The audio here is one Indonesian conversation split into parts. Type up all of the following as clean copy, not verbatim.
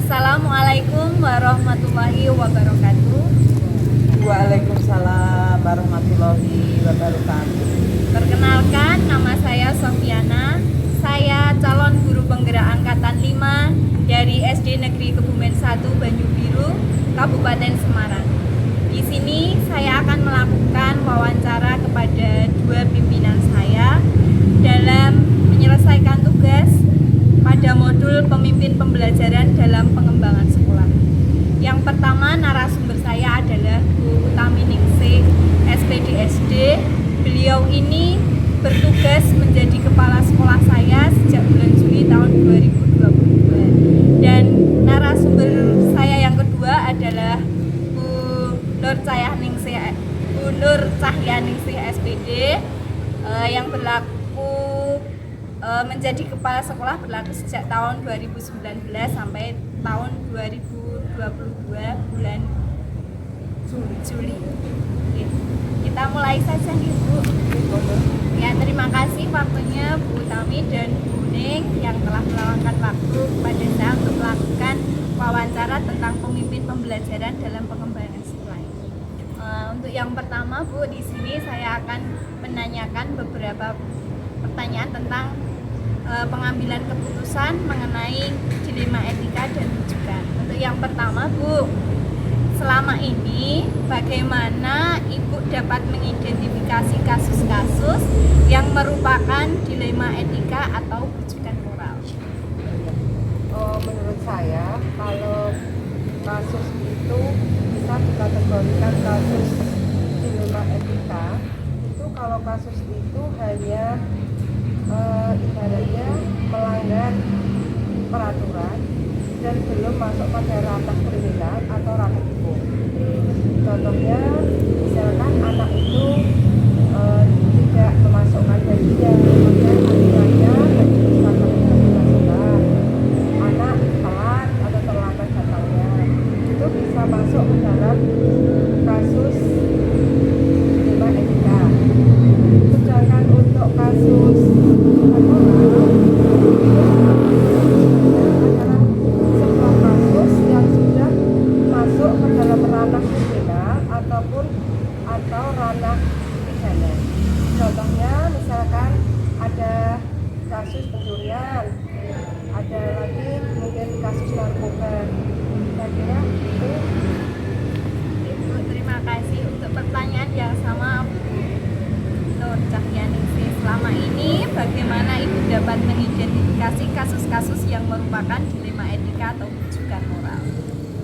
Assalamualaikum warahmatullahi wabarakatuh. Waalaikumsalam warahmatullahi wabarakatuh. Perkenalkan, nama saya Sofiana. Saya calon guru penggerak angkatan 5 dari SD Negeri Kebumen 1 Banyubiru, Kabupaten Semarang. Di sini saya akan melakukan wawancara kepada dua pimpinan saya dalam menyelesaikan tugas pada modul pemimpin pembelajaran dalam pengembangan sekolah. Yang pertama, narasumber saya adalah Bu Utami Ningsih, SPD SD. Beliau ini bertugas menjadi kepala sekolah saya sejak bulan Juli tahun 2022. Dan narasumber saya yang kedua adalah Bu Nur Cahyaningsih SPD yang berlaku menjadi kepala sekolah berlaku sejak tahun 2019 sampai tahun 2022 bulan Juli. Oke. Kita mulai saja nih Bu. Ya, terima kasih waktunya Bu Utami dan Bu Ning yang telah meluangkan waktu kepada saya untuk melakukan wawancara tentang pemimpin pembelajaran dalam pengembangan sekolah. Untuk yang pertama Bu, di sini saya akan menanyakan beberapa pertanyaan tentang pengambilan keputusan mengenai dilema etika dan rujukan. Untuk yang pertama Bu, selama ini bagaimana Ibu dapat mengidentifikasi kasus-kasus yang merupakan dilema etika atau rujukan moral? Menurut saya, kalau kasus itu bisa dikategorikan kasus dilema etika, itu kalau kasus itu hanya ibaratnya melanggar peraturan dan belum masuk pada ranah kriminal atau ranah hukum. Contohnya, misalkan anak itu tidak memasukkan gajinya, kemudian aturannya gaji puskesmasnya dimasukkan, anak telat atau terlambat datangnya, itu bisa masuk ke dalam kasus dilema etika. Sedangkan untuk kasus atau ranah pidana. Contohnya misalkan ada kasus pencurian, ada lagi mungkin kasus narkoba. Kira-kira itu. Ibu, terima kasih untuk pertanyaan yang sama Bu Nur Cahyaningsih. Selama ini bagaimana Ibu dapat mengidentifikasi kasus-kasus yang merupakan dilema etika atau rujukan moral?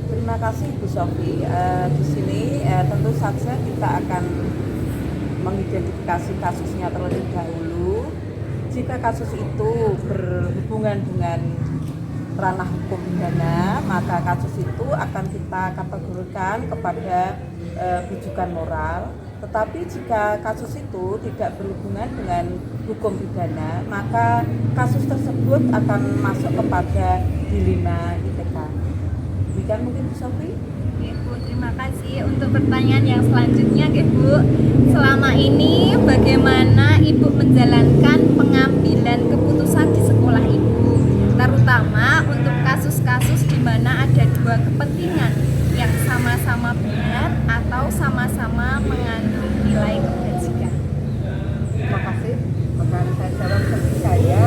Terima kasih Bu Sofi. Di sini tentu saja kita akan mengidentifikasi kasusnya terlebih dahulu. Jika kasus itu berhubungan dengan ranah hukum pidana, maka kasus itu akan kita kategorikan kepada rujukan moral. Tetapi jika kasus itu tidak berhubungan dengan hukum pidana, maka kasus tersebut akan masuk kepada dilema etika. Demikian mungkin Bu Sofi. Oke Bu, terima kasih. Untuk pertanyaan yang selanjutnya Bu, selama ini bagaimana Ibu menjalankan pengambilan keputusan di sekolah Ibu, terutama untuk kasus-kasus di mana ada dua kepentingan yang sama-sama benar atau sama-sama mengandung nilai kebajikan? Terima kasih. Akan saya jawab seperti saya.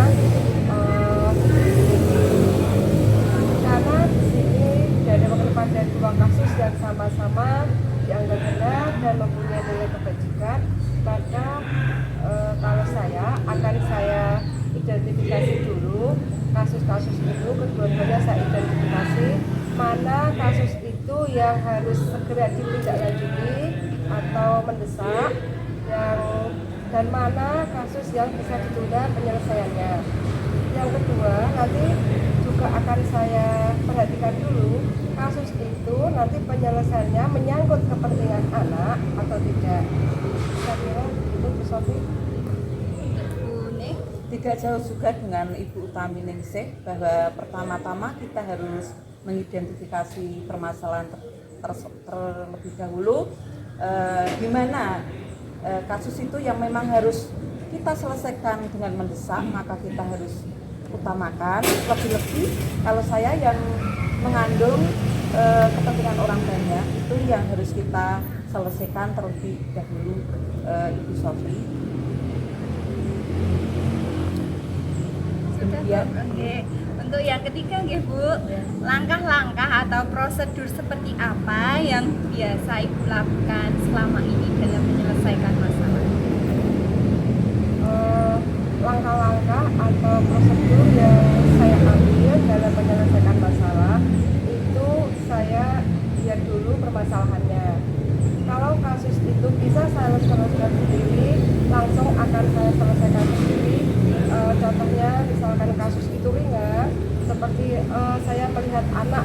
Karena di sini tidak ada dua kasus yang sama-sama dianggap benar dan mempunyai nilai kebajikan, maka kalau saya akan identifikasi dulu kasus-kasus itu, kedua-duanya saya identifikasi mana kasus itu yang harus segera ditindaklanjuti atau mendesak, dan mana kasus yang bisa ditunda penyelesaiannya. Yang kedua, nanti juga akan saya perhatikan dulu kasus itu nanti penyelesaiannya menyangkut kepentingan anak atau tidak. Saya kira itu Bu Sofi. Tidak jauh juga dengan Ibu Utami Ningsih, bahwa pertama-tama kita harus mengidentifikasi permasalahan terlebih dahulu, di mana kasus itu yang memang harus kita selesaikan dengan mendesak, maka kita harus utamakan. Lebih-lebih kalau saya yang mengandung kepentingan orang banyak, itu yang harus kita selesaikan terlebih dahulu, Ibu Sofi. Sudah, Kemudian, Bu. Oke. Untuk yang ketiga nggih, Bu, langkah-langkah atau prosedur seperti apa yang biasa Ibu lakukan selama ini dalam menyelesaikan masalah? Langkah-langkah atau prosedur yang saya ambil dalam menyelesaikan masalah itu saya lihat dulu permasalahannya. Kalau kasus itu bisa saya selesaikan sendiri, langsung akan saya selesaikan sendiri. Contohnya misalkan kasus itu ringan, seperti saya melihat anak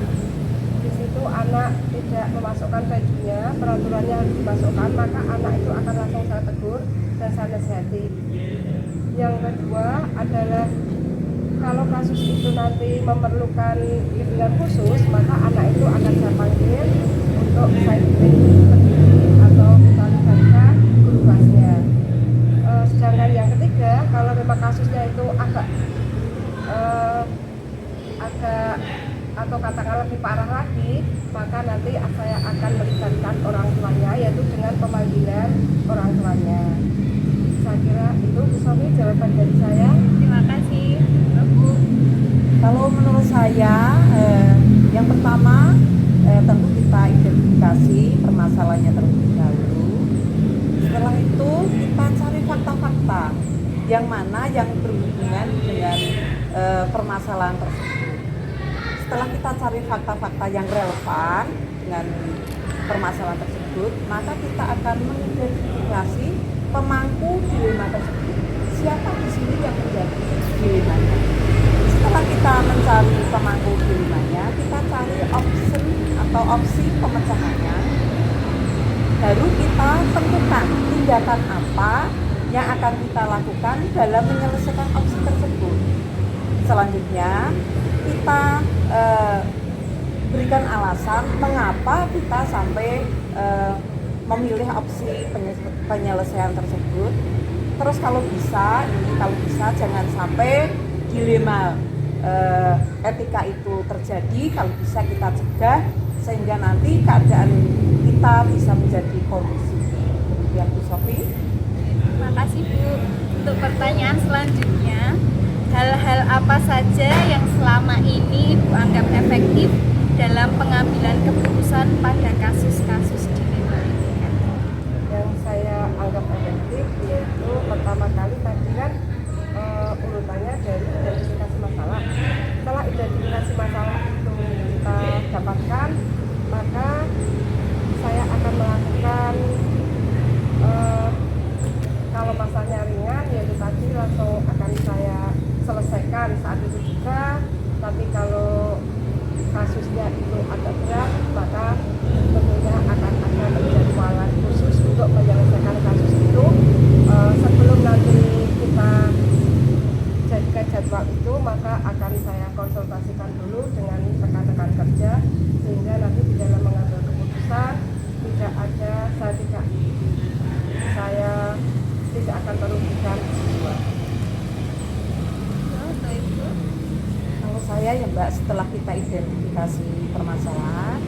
di situ, anak tidak memasukkan bajunya, peraturannya harus dimasukkan, maka anak itu akan langsung saya tegur dan saya nasihati. Yang kedua adalah kalau kasus itu nanti memerlukan bimbingan khusus, maka anak itu akan saya panggil untuk saya bimbing atau kita libatkan guru kelasnya. Sedangkan yang ketiga, kalau memang kasusnya itu agak atau katakanlah lebih parah lagi, maka nanti saya akan melibatkan orang tuanya, yaitu dengan pemanggilan orang tuanya. Saya kira itu Bu Sofi jawaban dari saya. Terima kasih, Bu. kalau menurut saya, yang pertama tentu kita identifikasi permasalahannya terlebih dahulu. Setelah itu kita cari fakta-fakta yang mana yang berhubungan dengan permasalahan tersebut. Setelah kita cari fakta-fakta yang relevan dengan permasalahan tersebut, maka kita akan mengidentifikasi pemangku dilema tersebut. Siapa di sini yang menjadi dilemanya? Setelah kita mencari pemangku dilemanya, kita cari opsi pemecahannya. Baru kita tentukan tindakan apa yang akan kita lakukan dalam menyelesaikan opsi tersebut. Selanjutnya kita berikan alasan mengapa kita sampai memilih opsi penyelesaian tersebut. Terus kalau bisa jangan sampai dilema etika itu terjadi. Kalau bisa kita cegah sehingga nanti keadaan kita bisa menjadi kondusif. Demikian Bu Sofi. Terima kasih, Bu. Untuk pertanyaan selanjutnya, hal-hal apa saja yang selama ini Ibu anggap efektif dalam pengambilan keputusan pada kasus-kasus dilema etika? Yang saya anggap efektif yaitu pertama kali tadi kan urutannya dari identifikasi masalah. Setelah identifikasi masalah itu kita dapatkan, maka saya akan melakukan kalau masalahnya ringan yaitu tadi langsung akan saya selesaikan saat itu juga. Tapi kalau kasusnya itu agak berat, maka tentunya akan ada penjadwalan khusus untuk menyelesaikan kasus itu. Sebelum nanti kita jadikan jadwal itu, maka akan saya konsultasikan dulu dengan rekan-rekan kerja sehingga nanti di dalam mengambil keputusan saya tidak akan merugikan siswa. Kalau saya ya Mbak, setelah kita identifikasi permasalahan,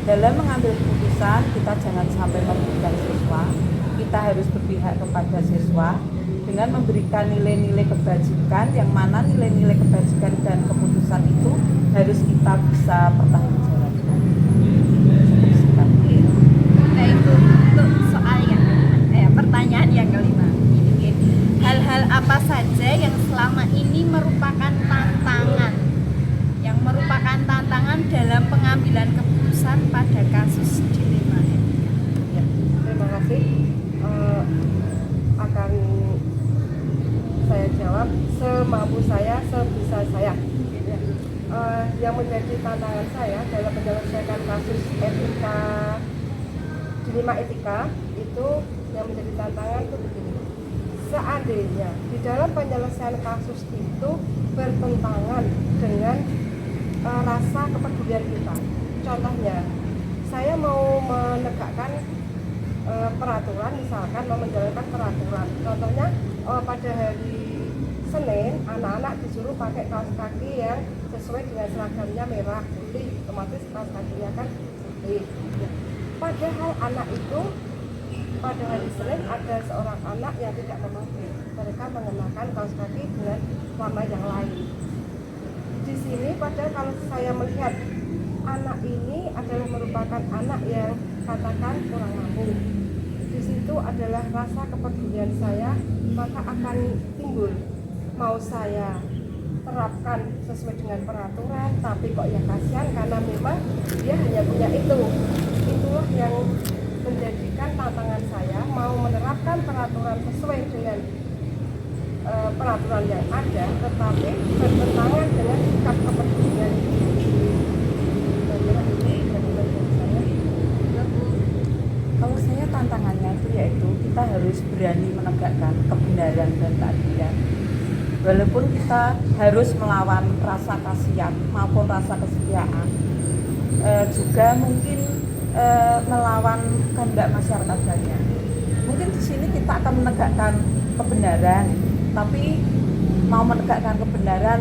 dalam mengambil keputusan kita jangan sampai merugikan siswa. Kita harus berpihak kepada siswa dengan memberikan nilai-nilai kebajikan, yang mana nilai-nilai kebajikan dan keputusan itu harus kita bisa pertanggungjawabkan. Baik, Bu. Untuk soal yang pertanyaan yang kelima, hal-hal apa saja yang selama ini merupakan tantangan dalam pengambilan keputusan pada kasus dilema etika? Ya, terima kasih. Akan saya jawab semampu saya, sebisa saya. Yang menjadi tantangan saya dalam menyelesaikan kasus etika dilema etika itu, yang menjadi tantangan itu begini. Seandainya di dalam penyelesaian kasus itu bertentangan dengan rasa kepedulian kita. Contohnya, saya mau menegakkan peraturan, misalkan mau menjalankan peraturan. Contohnya pada hari Senin anak-anak disuruh pakai kaos kaki yang sesuai dengan seragamnya merah putih, otomatis kaos kakinya kan putih. Ya. Padahal anak itu pada hari Senin ada seorang anak yang tidak memakai, mereka mengenakan kaos kaki dengan warna yang lain. Di sini padahal kalau saya melihat anak ini adalah merupakan anak yang katakan kurang mampu, di situ adalah rasa kepedulian saya, maka akan timbul mau saya terapkan sesuai dengan peraturan, tapi kok ya kasihan karena memang dia hanya punya itu. Itulah yang menjadikan tantangan saya mau menerapkan peraturan sesuai dengan peraturan yang ada, tetapi bertentangan dengan sikap kepedulian Kalau saya tantangannya itu yaitu kita harus berani menegakkan kebenaran dan keadilan. Walaupun kita harus melawan rasa kasihan maupun rasa kesetiaan, juga mungkin melawan kehendak masyarakat banyak. Mungkin di sini kita akan menegakkan kebenaran, tapi mau menegakkan kebenaran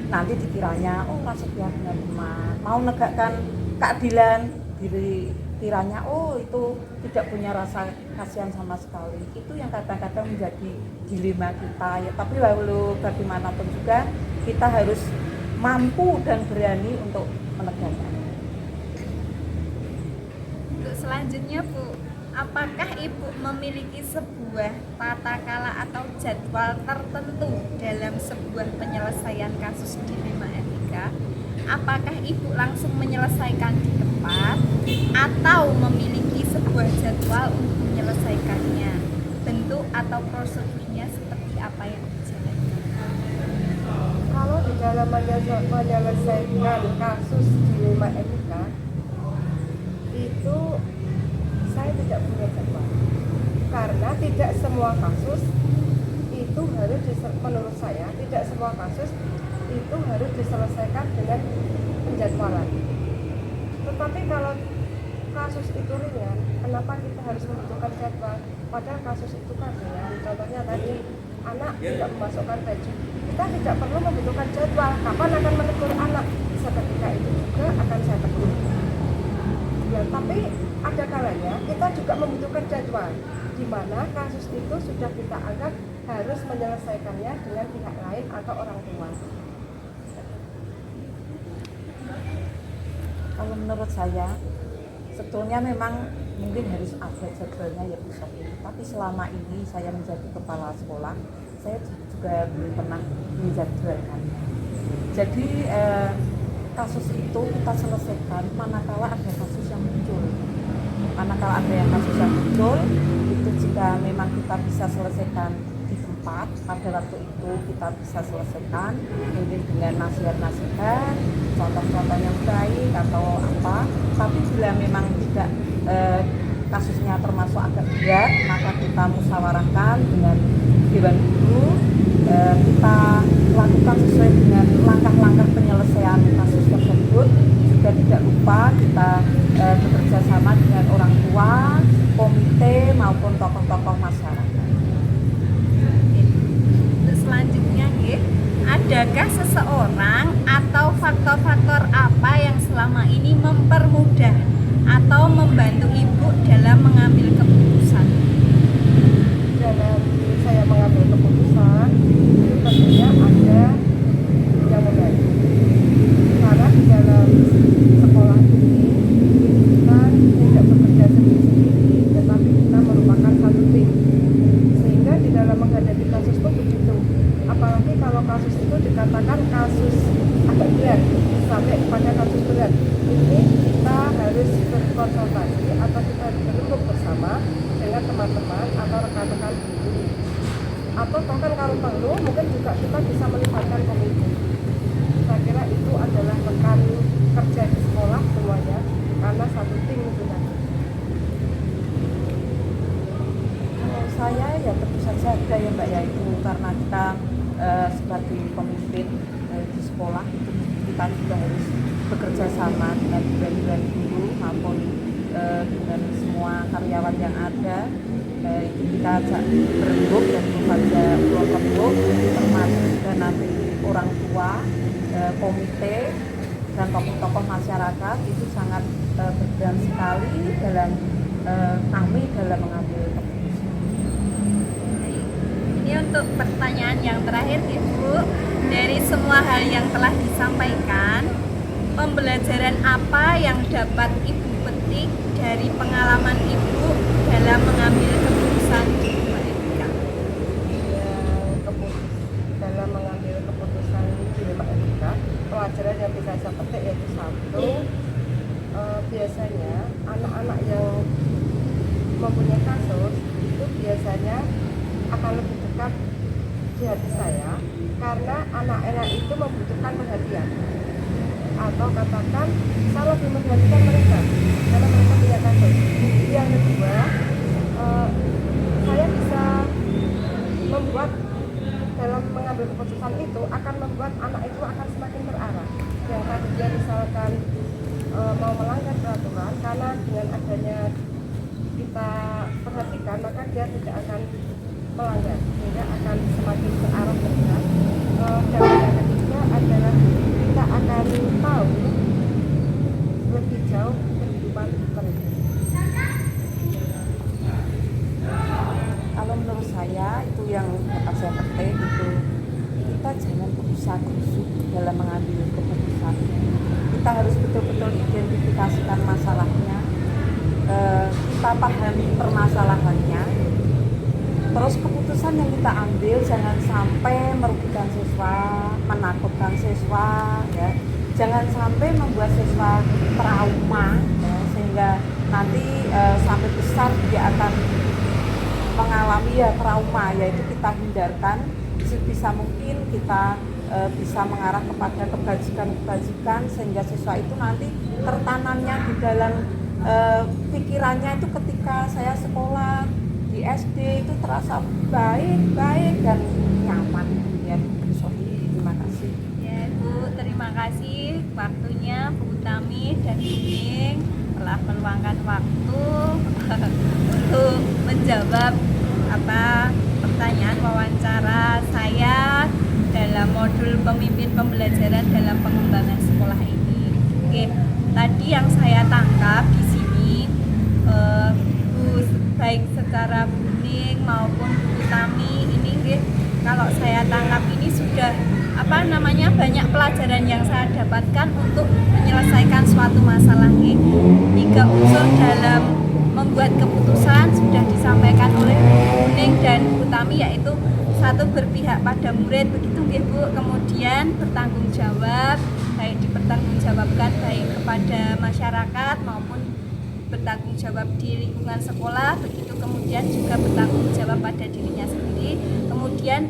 nanti dikiranya oh rasa setia dengan teman. Mau menegakkan keadilan dikiranya oh itu tidak punya rasa kasihan sama sekali. Itu yang kadang-kadang menjadi dilema kita ya. Tapi lalu bagaimanapun juga kita harus mampu dan berani untuk menegakkan. Untuk selanjutnya Bu, apakah Ibu memiliki sebuah tata kala atau jadwal tertentu dalam sebuah penyelesaian kasus dilema etika? Apakah Ibu langsung menyelesaikan di tempat atau memiliki sebuah jadwal untuk menyelesaikannya? Bentuk atau prosedurnya seperti apa yang dijalankan? Kalau di dalam menyelesaikan kasus dilema etika itu saya tidak punya jadwal, karena tidak semua kasus itu harus menurut saya tidak semua kasus itu harus diselesaikan dengan penjadwalan. Tetapi kalau kasus itu ringan, kenapa kita harus membutuhkan jadwal? Padahal kasus itu kan ringan. Contohnya tadi anak tidak memasukkan baju, kita tidak perlu membutuhkan jadwal. Kapan akan menegur anak? Seketika itu juga akan saya tegur. Ya, tapi ada kalanya kita juga membutuhkan jadwal, di mana kasus itu sudah kita anggap harus menyelesaikannya dengan pihak lain atau orang tua. Kalau menurut saya sebetulnya memang mungkin harus ada jadwalnya ya Bu Sofi. Tapi selama ini saya menjadi kepala sekolah, saya juga belum pernah menjadwalkannya. Jadi kasus itu kita selesaikan manakala ada kasus yang muncul. Manakala ada yang kasus yang muncul, itu jika memang kita bisa selesaikan di tempat pada waktu itu kita bisa selesaikan mungkin dengan nasihat-nasihat, contoh-contoh yang baik atau apa. Tapi bila memang tidak kasusnya termasuk agak berat, maka kita musyawarahkan dengan dewan guru, kita lakukan sesuai dengan langkah-langkah penyelesaian kasus tersebut. Juga tidak lupa kita bekerja sama dengan orang tua, komite maupun tokoh-tokoh masyarakat. Selanjutnya, adakah seseorang atau faktor-faktor apa yang selama ini mempermudah atau membantu Ibu dalam mengambil keputusan? Dalam saya mengambil keputusan itu tentunya ada yang membantu, karena di dalam sekolah ini kita tidak bekerja sendiri-sendiri, tetapi kita merupakan satu tim, sehingga di dalam menghadapi kasus pun begitu. Apalagi kalau kasus itu dikatakan kasus agak berat sampai kepada kasus berat, ini kita harus berkonsultasi atau kita harus berembuk bersama dengan teman-teman atau rekan-rekan guru, atau bahkan kalau perlu mungkin juga kita bisa melibatkan komite. Saya kira itu adalah rekan kerja di sekolah semuanya, karena satu tim itu tadi. Kalau saya ya tentu saja ada ya Mbak ya, itu karena kita sebagai pemimpin di sekolah itu kita juga harus bekerja sama dengan dewan guru maupun dengan semua karyawan yang ada. Itu kita ajak berembuk dan membaca kelompok, termasuk juga nanti orang tua komite dan tokoh-tokoh masyarakat itu sangat berperan sekali dalam kami dalam mengambil keputusan. Ini untuk pertanyaan yang terakhir Ibu, dari semua hal yang telah disampaikan, pembelajaran apa yang dapat Ibu petik dari pengalaman Ibu dalam mengambil keputusan di ilmu etika? Dalam mengambil keputusan di ilmu etika, pelajaran yang bisa saya petik yaitu satu, biasanya anak-anak yang mempunyai kasus itu biasanya akan lebih dekat di hati saya karena anak-anak itu membutuhkan perhatian, atau katakan saya lebih memperhatikan mereka karena mereka punya kasus. Yang kedua, saya bisa membuat dalam mengambil keputusan itu akan membuat anak itu akan semakin terarah. Yang tadinya misalkan mau melanggar peraturan, karena dengan adanya kita perhatikan maka dia tidak akan melanggar, sehingga akan semakin terarah benar. Dan yang ketiga adalah kita akan tahu lebih jauh kehidupan mereka. Kalau menurut saya itu yang dapat saya petik itu, kita jangan berusaha kusuk dalam mengambil keputusan. Kita harus betul-betul identifikasikan masalahnya, kita pahami permasalahannya, terus keputusan yang kita ambil jangan sampai merugikan siswa, menakutkan siswa, ya. Jangan sampai membuat siswa trauma, ya, sehingga nanti sampai besar dia akan mengalami trauma, yaitu kita hindarkan sebisa mungkin. Kita bisa mengarah kepada kebajikan sehingga siswa itu nanti tertanamnya di dalam pikirannya itu ketika saya sekolah di SD itu terasa baik dan nyaman, ya. Terima kasih. Ya Bu, terima kasih waktunya Bu Utami dan Bu Ning telah meluangkan waktu untuk menjawab pertanyaan wawancara saya dalam modul pemimpin pembelajaran dalam pengembangan sekolah ini. Oke, tadi yang saya tangkap di sini Bu, baik secara Bu Ning maupun Bu Utami ini kalau saya tangkap ini sudah banyak pelajaran yang saya dapatkan untuk menyelesaikan suatu masalah. Tiga unsur dalam membuat keputusan sudah disampaikan oleh Bu Ning dan Bu Utami, yaitu satu, berpihak pada murid, begitu Bu. Kemudian bertanggung jawab, baik dipertanggungjawabkan baik kepada masyarakat maupun bertanggung jawab di lingkungan sekolah, begitu. Kemudian juga bertanggung jawab pada dirinya sendiri. Kemudian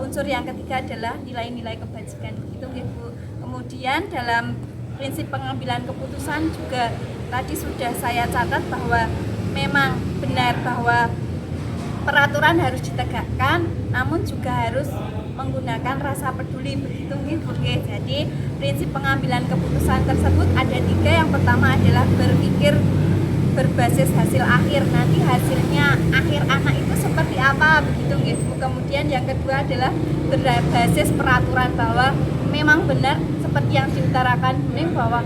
unsur yang ketiga adalah nilai-nilai kebajikan, begitu Bu. Kemudian dalam prinsip pengambilan keputusan juga tadi sudah saya catat bahwa memang benar bahwa peraturan harus ditegakkan, namun juga harus menggunakan rasa peduli, begitu Bu. Jadi prinsip pengambilan keputusan tersebut ada tiga. Yang pertama adalah berpikir berbasis hasil akhir, nanti hasilnya akhir anak itu seperti apa, begitu Bu. Kemudian yang kedua adalah berbasis peraturan, bahwa memang benar seperti yang diutarakan Bu Ning bahwa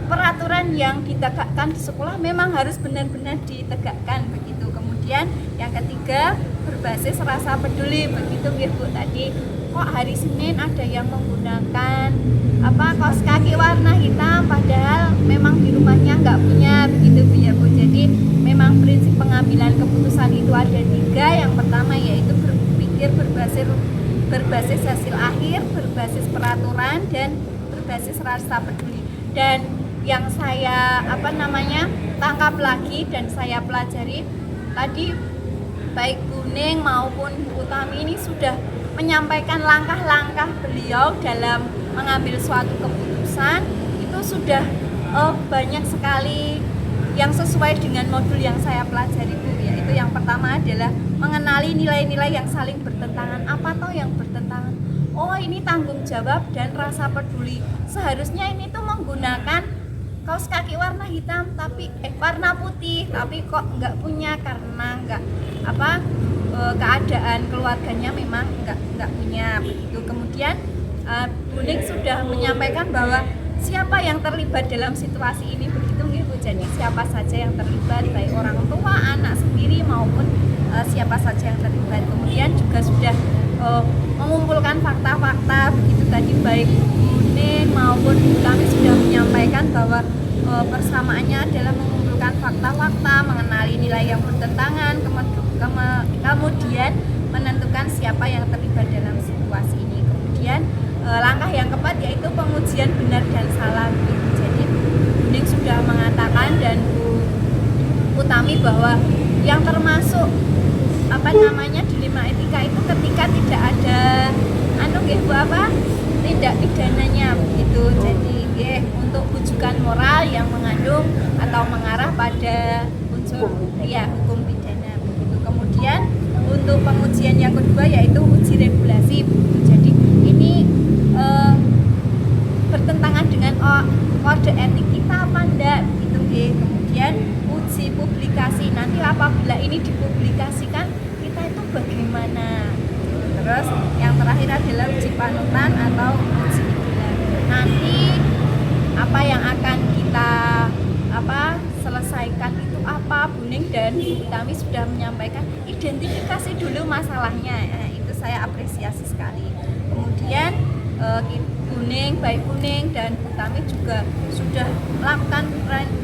peraturan yang ditegakkan di sekolah memang harus benar-benar ditegakkan, begitu. Kemudian yang ketiga berbasis rasa peduli, begitu Bu. Tadi kok hari Senin ada yang menggunakan kaos kaki warna hitam padahal memang di rumahnya nggak punya, begitu Bu. Jadi memang prinsip pengambilan keputusan itu ada tiga. Yang pertama yaitu berpikir berbasis hasil akhir, berbasis peraturan, dan berbasis rasa peduli. Dan yang saya tangkap lagi dan saya pelajari tadi, baik Bu Ning maupun Bu Utami ini sudah menyampaikan langkah-langkah beliau dalam mengambil suatu keputusan. Itu sudah banyak sekali yang sesuai dengan modul yang saya pelajari Bu. Yaitu yang pertama adalah mengenali nilai-nilai yang saling bertentangan. Apa toh yang bertentangan? Oh, ini tanggung jawab dan rasa peduli. Seharusnya ini tuh menggunakan kaos kaki warna hitam tapi warna putih, tapi kok nggak punya karena keadaan keluarganya memang nggak punya, begitu. Kemudian Buning sudah menyampaikan bahwa siapa yang terlibat dalam situasi ini begitu nggih Bu. Jadi siapa saja yang terlibat, baik orang tua, anak sendiri maupun siapa saja yang terlibat. Kemudian juga sudah mengumpulkan fakta-fakta begitu tadi, baik Buning maupun kami sudah menyampaikan bahwa persamaannya adalah mengumpulkan fakta-fakta, mengenali nilai yang bertentangan, kemudian menentukan siapa yang terlibat dalam situasi ini. Kemudian langkah yang keempat yaitu pengujian benar dan salah. Jadi Buning sudah mengatakan dan Bu Utami bahwa yang termasuk dilema etika itu ketika tidak ada tindak pidananya begitu. Jadi untuk bujukan moral yang mengandung atau mengarah pada unsur hukum pidana begitu. Kemudian untuk pengujian yang kedua yaitu uji regulasi. Jadi ini bertentangan dengan kode etik kita apa enggak gitu nggih. Kemudian uji publikasi, nanti apabila ini dipublikasikan kita itu bagaimana. Terus yang terakhir adalah uji panutan atau uji ikhtiar. Nanti apa yang akan kita selesaikan itu apa. Buning dan Bu Utami sudah menyampaikan identifikasi dulu masalahnya. Itu saya apresiasi sekali. Kemudian baik Buning dan Bu Utami juga sudah melakukan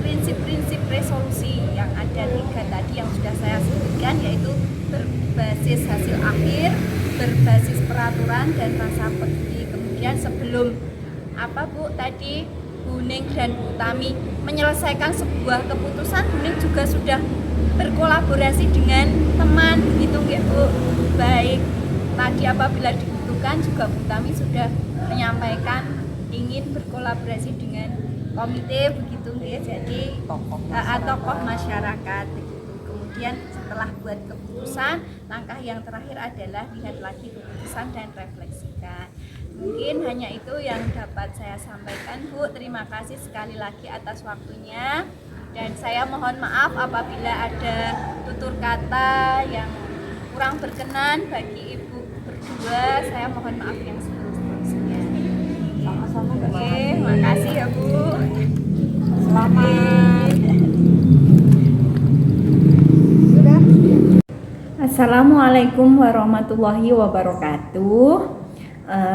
prinsip-prinsip resolusi yang ada 3 tadi yang sudah saya sebutkan, yaitu berbasis hasil akhir, berbasis peraturan dan rasa peduli. Kemudian sebelum Buning dan Bu Utami menyelesaikan sebuah keputusan, Buning juga sudah berkolaborasi dengan teman begitu nggih Bu. Baik tadi apabila dibutuhkan juga Bu Utami sudah menyampaikan ingin berkolaborasi dengan komite begitu nggih. Jadi tokoh masyarakat begitu. Kemudian setelah buat keputusan, langkah yang terakhir adalah lihat lagi keputusan dan refleksikan. Mungkin hanya itu yang dapat saya sampaikan Bu. Terima kasih sekali lagi atas waktunya, dan saya mohon maaf apabila ada tutur kata yang kurang berkenan bagi Ibu berdua. Saya mohon maaf yang seterusnya. Sama-sama. Oke, makasih ya Bu. Selamat. Assalamualaikum warahmatullahi wabarakatuh.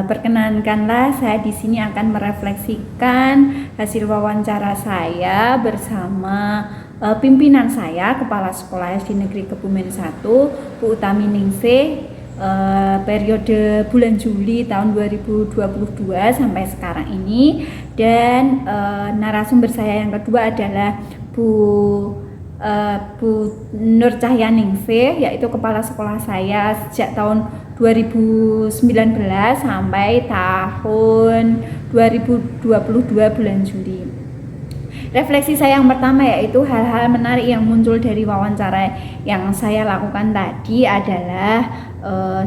Perkenankanlah saya di sini akan merefleksikan hasil wawancara saya bersama pimpinan saya, Kepala Sekolah SD Negeri Kebumen 1, Bu Utami Ningsih, periode bulan Juli tahun 2022 sampai sekarang ini. Dan narasumber saya yang kedua adalah Bu Nur Cahyaningsih, yaitu kepala sekolah saya sejak tahun 2019 sampai tahun 2022 bulan Juli. Refleksi saya yang pertama yaitu hal-hal menarik yang muncul dari wawancara yang saya lakukan tadi adalah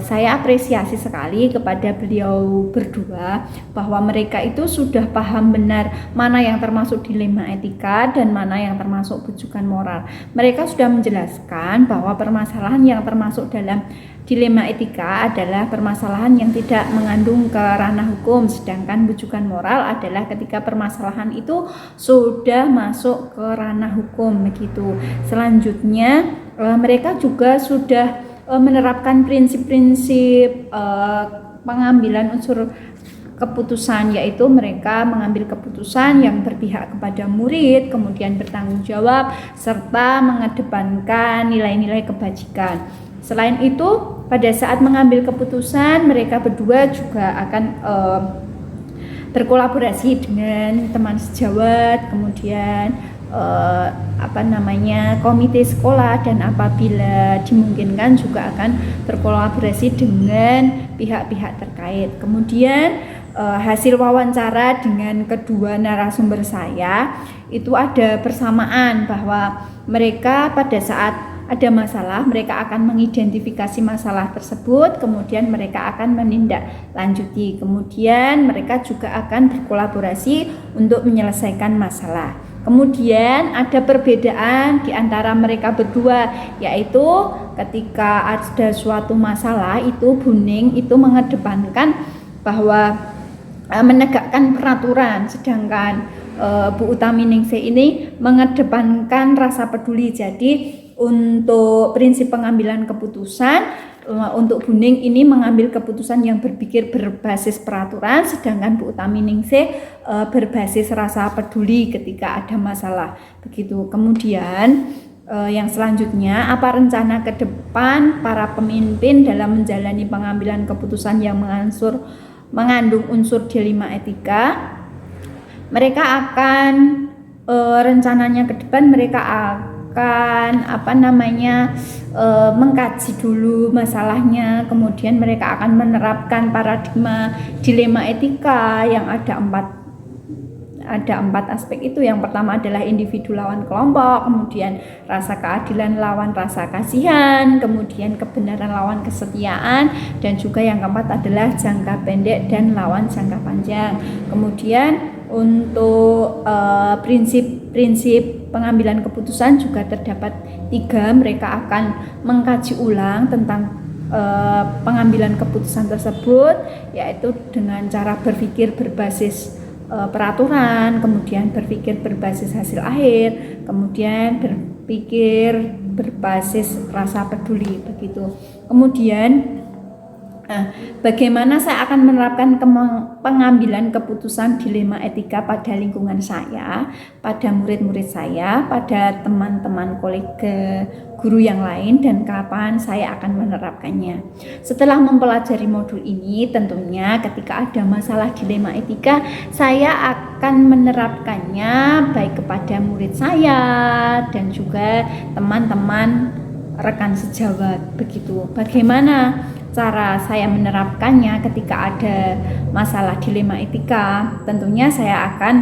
saya apresiasi sekali kepada beliau berdua bahwa mereka itu sudah paham benar mana yang termasuk dilema etika dan mana yang termasuk bujukan moral. Mereka sudah menjelaskan bahwa permasalahan yang termasuk dalam dilema etika adalah permasalahan yang tidak mengandung ke ranah hukum, sedangkan bujukan moral adalah ketika permasalahan itu sudah masuk ke ranah hukum begitu. Selanjutnya mereka juga sudah menerapkan prinsip-prinsip pengambilan unsur keputusan, yaitu mereka mengambil keputusan yang berpihak kepada murid, kemudian bertanggung jawab, serta mengedepankan nilai-nilai kebajikan. Selain itu, pada saat mengambil keputusan, mereka berdua juga akan berkolaborasi dengan teman sejawat, kemudian komite sekolah, dan apabila dimungkinkan juga akan berkolaborasi dengan pihak-pihak terkait. Kemudian hasil wawancara dengan kedua narasumber saya itu ada persamaan bahwa mereka pada saat ada masalah, mereka akan mengidentifikasi masalah tersebut, kemudian mereka akan menindaklanjuti, kemudian mereka juga akan berkolaborasi untuk menyelesaikan masalah. Kemudian ada perbedaan di antara mereka berdua, yaitu ketika ada suatu masalah itu Buning itu mengedepankan bahwa menegakkan peraturan, sedangkan Bu Utami Ningsih ini mengedepankan rasa peduli. Jadi untuk prinsip pengambilan keputusan, untuk Bu Ning ini mengambil keputusan yang berpikir berbasis peraturan, sedangkan Bu Utami Ningsih berbasis rasa peduli ketika ada masalah. Begitu. Kemudian yang selanjutnya, apa rencana ke depan para pemimpin dalam menjalani pengambilan keputusan yang mengandung unsur dilema etika? Mereka akan rencananya ke depan mereka akan mengkaji dulu masalahnya, kemudian mereka akan menerapkan paradigma dilema etika yang ada empat aspek itu. Yang pertama adalah individu lawan kelompok, kemudian rasa keadilan lawan rasa kasihan, kemudian kebenaran lawan kesetiaan, dan juga yang keempat adalah jangka pendek dan lawan jangka panjang. Kemudian untuk prinsip pengambilan keputusan juga terdapat 3. Mereka akan mengkaji ulang tentang pengambilan keputusan tersebut, yaitu dengan cara berpikir berbasis peraturan, kemudian berpikir berbasis hasil akhir, kemudian berpikir berbasis rasa peduli. Begitu. Kemudian bagaimana saya akan menerapkan pengambilan keputusan dilema etika pada lingkungan saya, pada murid-murid saya, pada teman-teman kolega guru yang lain, dan kapan saya akan menerapkannya. Setelah mempelajari modul ini, tentunya ketika ada masalah dilema etika, saya akan menerapkannya baik kepada murid saya dan juga teman-teman rekan sejawat. Begitu. Bagaimana cara saya menerapkannya ketika ada masalah dilema etika? Tentunya saya akan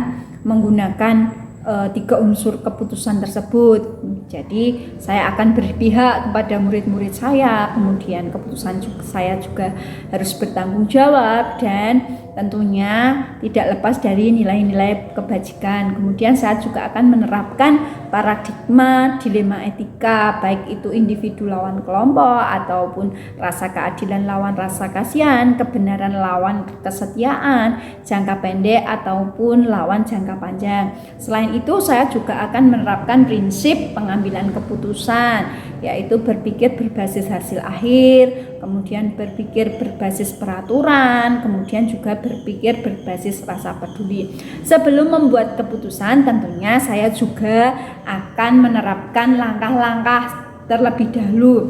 menggunakan 3 unsur keputusan tersebut. Jadi saya akan berpihak kepada murid-murid saya, kemudian keputusan saya juga harus bertanggung jawab, dan tentunya tidak lepas dari nilai-nilai kebajikan. Kemudian saya juga akan menerapkan paradigma dilema etika, baik itu individu lawan kelompok ataupun rasa keadilan lawan rasa kasihan, kebenaran lawan kesetiaan, jangka pendek ataupun lawan jangka panjang. Selain itu, saya juga akan menerapkan prinsip pengambilan keputusan, yaitu berpikir berbasis hasil akhir, kemudian berpikir berbasis peraturan, kemudian juga berpikir berbasis rasa peduli. Sebelum membuat keputusan, tentunya saya juga akan menerapkan langkah-langkah terlebih dahulu,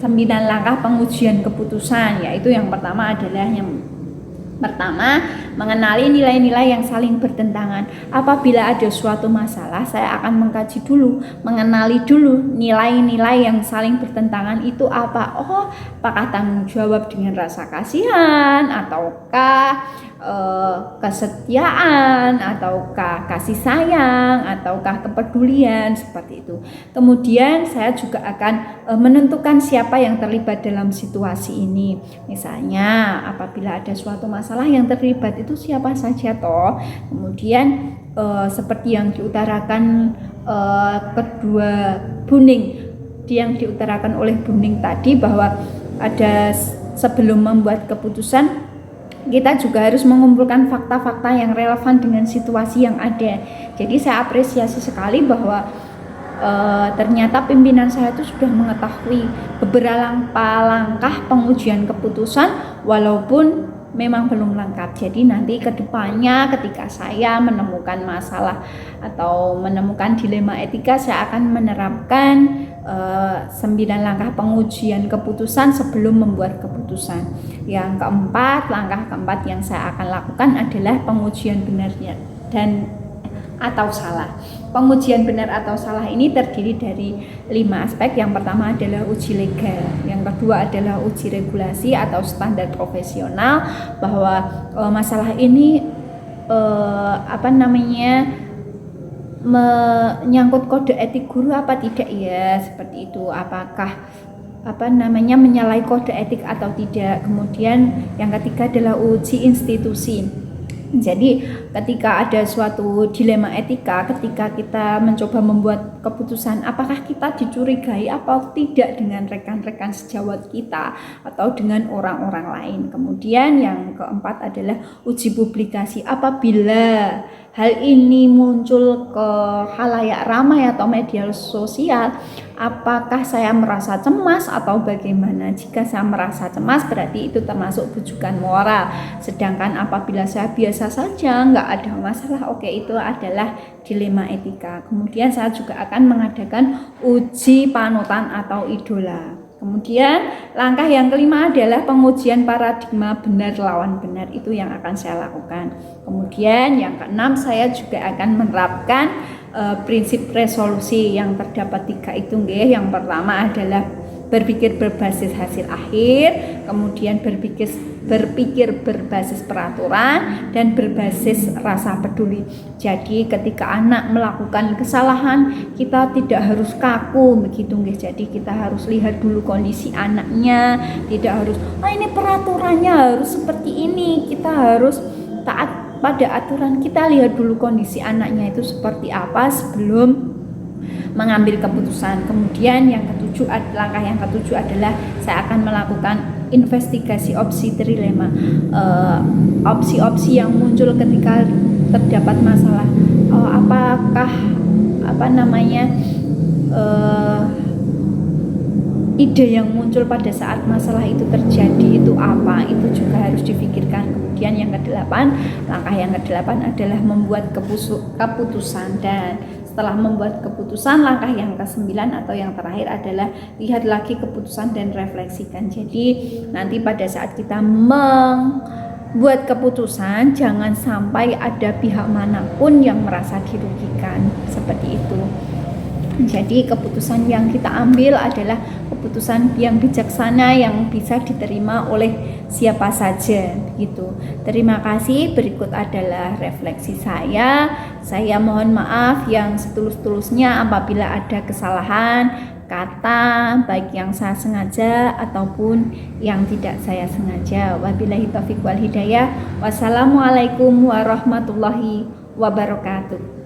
9 langkah pengujian keputusan, yaitu yang pertama adalah mengenali nilai-nilai yang saling bertentangan. Apabila ada suatu masalah, saya akan mengkaji dulu, mengenali dulu nilai-nilai yang saling bertentangan itu apa. Apakah tanggung jawab dengan rasa kasihan, ataukah kesetiaan, ataukah kasih sayang, ataukah kepedulian, seperti itu. Kemudian saya juga akan menentukan siapa yang terlibat dalam situasi ini. Misalnya apabila ada suatu masalah yang terlibat itu siapa saja toh. Kemudian seperti yang diutarakan kedua Buning, yang diutarakan oleh Buning tadi, bahwa ada sebelum membuat keputusan kita juga harus mengumpulkan fakta-fakta yang relevan dengan situasi yang ada. Jadi saya apresiasi sekali bahwa ternyata pimpinan saya itu sudah mengetahui beberapa langkah pengujian keputusan walaupun memang belum lengkap. Jadi nanti ke depannya ketika saya menemukan masalah atau menemukan dilema etika, saya akan menerapkan 9 langkah pengujian keputusan sebelum membuat keputusan. Yang langkah keempat yang saya akan lakukan adalah pengujian benarnya atau salah. Pengujian benar atau salah ini terdiri dari 5 aspek. Yang pertama adalah uji legal, yang kedua adalah uji regulasi atau standar profesional, bahwa masalah ini menyangkut kode etik guru apa tidak ya, seperti itu, apakah menyalahi kode etik atau tidak. Kemudian yang ketiga adalah uji institusi, Jadi ketika ada suatu dilema etika, ketika kita mencoba membuat keputusan apakah kita dicurigai atau tidak dengan rekan-rekan sejawat kita atau dengan orang-orang lain. Kemudian yang keempat adalah uji publikasi. Apabila hal ini muncul ke khalayak ramai atau media sosial, apakah saya merasa cemas atau bagaimana? Jika saya merasa cemas berarti itu termasuk bujukan moral. Sedangkan apabila saya biasa saja, nggak ada masalah, oke, itu adalah dilema etika. Kemudian saya juga akan mengadakan uji panutan atau idola. Kemudian langkah yang kelima adalah pengujian paradigma benar lawan benar, itu yang akan saya lakukan. Kemudian yang keenam, saya juga akan menerapkan prinsip resolusi yang terdapat 3 itu nggih. Yang pertama adalah berpikir berbasis hasil akhir, kemudian berpikir berbasis peraturan, dan berbasis rasa peduli. Jadi ketika anak melakukan kesalahan, kita tidak harus kaku begitu nggih. Jadi kita harus lihat dulu kondisi anaknya, tidak harus ini peraturannya harus seperti ini, kita harus taat pada aturan. Kita lihat dulu kondisi anaknya itu seperti apa sebelum mengambil keputusan. Kemudian langkah yang ketujuh adalah saya akan melakukan investigasi opsi trilema, opsi-opsi yang muncul ketika terdapat masalah. Apakah ide yang muncul pada saat masalah itu terjadi itu apa, itu juga harus difikirkan. Kemudian yang langkah yang kedelapan adalah membuat keputusan, dan setelah membuat keputusan, langkah yang ke-9 atau yang terakhir adalah lihat lagi keputusan dan refleksikan. Jadi nanti pada saat kita membuat keputusan, jangan sampai ada pihak manapun yang merasa dirugikan, seperti itu. Jadi keputusan yang kita ambil adalah keputusan yang bijaksana yang bisa diterima oleh siapa saja gitu. Terima kasih. Berikut adalah refleksi saya. Saya mohon maaf yang setulus-tulusnya apabila ada kesalahan kata, baik yang saya sengaja ataupun yang tidak saya sengaja. Wabillahi taufiq wal hidayah. Wassalamualaikum warahmatullahi wabarakatuh.